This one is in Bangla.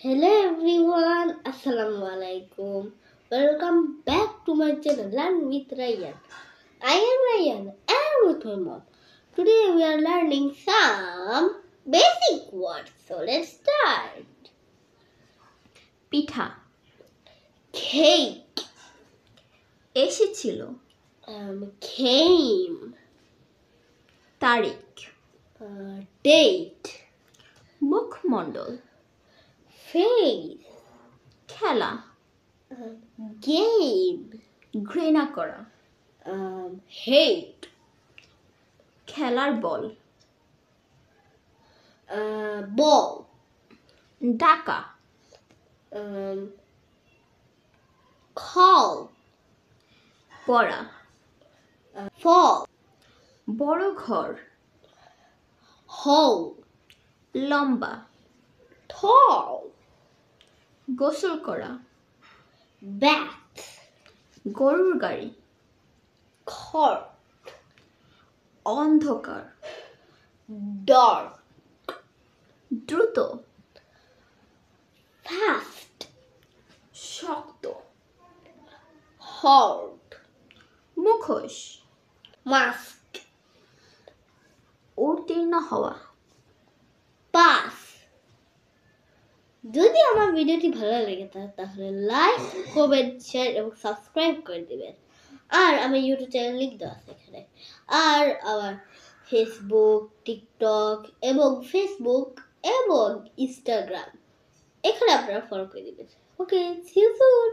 Hello everyone, Assalamu alaikum. Welcome back to my channel Learn with Ryan. I am Ryan and with my mom. Today we are learning some basic words. So let's start. Pitha Cake, এসেছিল, came, তারিখ, date, মুখমণ্ডল, face, খেলা, game, ঘৃণা করা, hate, খেলার বল, ball, ডাকা, call, পড়া, fall, বড় ঘর, hole, লম্বা, tall, গোসল করা, bath, গরুর গাড়ি, cart, অন্ধকার, dark, দ্রুত, fast, শক্ত, hard, মুখোশ, mask, উত্তীর্ণ হওয়া। pass. যদি আমার ভিডিওটি ভালো লেগে থাকে তাহলে লাইক, কমেন্ট, শেয়ার এবং সাবস্ক্রাইব করে দিবেন। আর আমার ইউটিউব চ্যানেল লিংক দেওয়া আছে এখানে। আর আমার ফেসবুক, টিকটক এবং ইনস্টাগ্রাম এখানে আপনারা ফলো করে দিবেন। ওকে, সি ইউ সুন।